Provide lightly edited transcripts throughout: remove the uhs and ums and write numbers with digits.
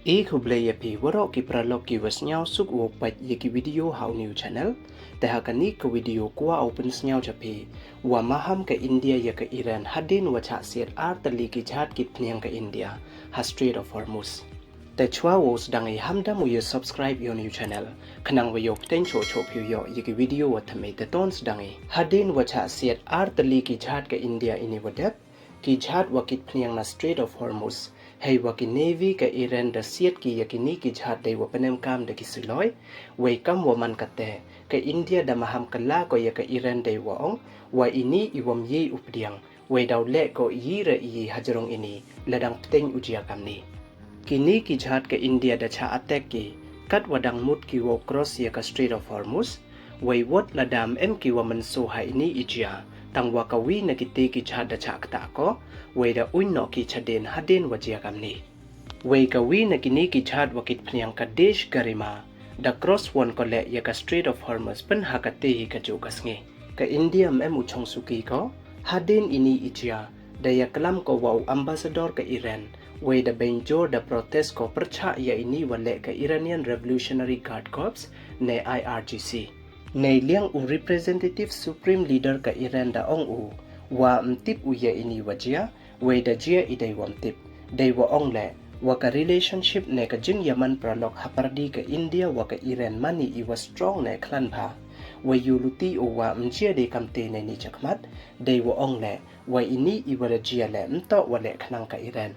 एक हुबले यपी वरो की प्रलोक की वस्न्याव सुक वो पट ये की वीडियो हाउ न्यू चैनल तहा कनी का वीडियो कुआ ओपन स्न्याव जपी वा महाम का इंडिया या का ईरान hadien व chah siat आर तली की झाद की पनियंग का इंडिया हा स्ट्रेट ऑफ हॉर्मुज ते छुआ वो सदांगी हमदा मुये सब्सक्राइब यो न्यू चैनल खनांग व yok ten cho cho pyu yo ये की वीडियो व थमे ते तोन सदांगी hadien व chah siat आर तली की झाद का इंडिया इनी वडेप की झाद व की पनियंग ना straight of Hormuz hay wa ki navy ka Iran da siat ki yakini ki jhad dai wa panem kam da ki siloi wei kam wa man kate ka India da maham kala ko ya ka Iran dai wa ong wa ini iwam ye updiang wei daw le ko yira yi hajrong ini ladang pteng ujia kam ni kini ki jhad ka India da cha attack ki kat wadang mut ki wo cross ya ka Strait of Hormuz wei wot ladam em ki wa man so ha ini ijia tang wa ka wi na kiti ki jhad da cha kta ko wei da uin no ki chaden hadien wajia kamni wei ka wi na kini ki jhad wa kit phniang ka desh garima da cross one ko le ya ka Strait of Hormuz pen ha ka te hi ka jo kasnge ka India em u chong suki ko hadien ini ijia da ya kalam ko wa ambassador ka Iran wei da benjor da protest ko percha ya ini wa le ka Iranian Revolutionary Guard Corps ne IRGC nei liang u representative supreme leader ka Iran da ong u wa mtip u ya ini wajia wei da jia idai wam tip dai wa ong le wa ka relationship ne ka jing yaman pralok hapardi ka India wa ka Iran mani I was strong ne klan bha wei yu luti o wa mjia de kamte ne ni chakmat dai wa ong le wa ini I wa jia le mto wa le khnang ka Iran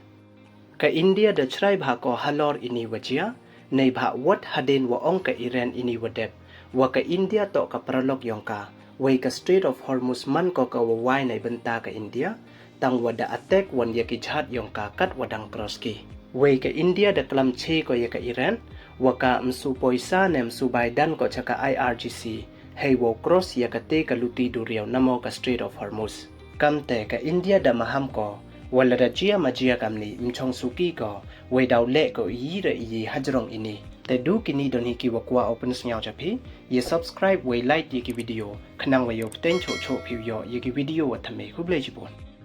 ka India da chrai bha ko halor ini wajia nei bha wat hadien wa ong ka Iran ini wadep wa ka India to ka pralok Yong ka wei ka Strait of Hormuz man ko ka wa wai nei benta ka India tang wada attack wan ya ki jhad Yong ka kat wadang cross ki wei ka India da klam che ko ya ka Iran wa ka msu poisa nem su Biden ko chaka IRGC hey wo cross ya ka te ka luti duriaw namo ka Strait of Hormuz kam te ka India da maham ko wala da jia majia kamni mchong suki ko wei daw le ko yira yi hajrong ini te du kini don hi ki wa kwa open snyao chapi ye subscribe wei like ye ki video khnang wa yo ten cho cho phi yo ye ki video wa thame khuble jibon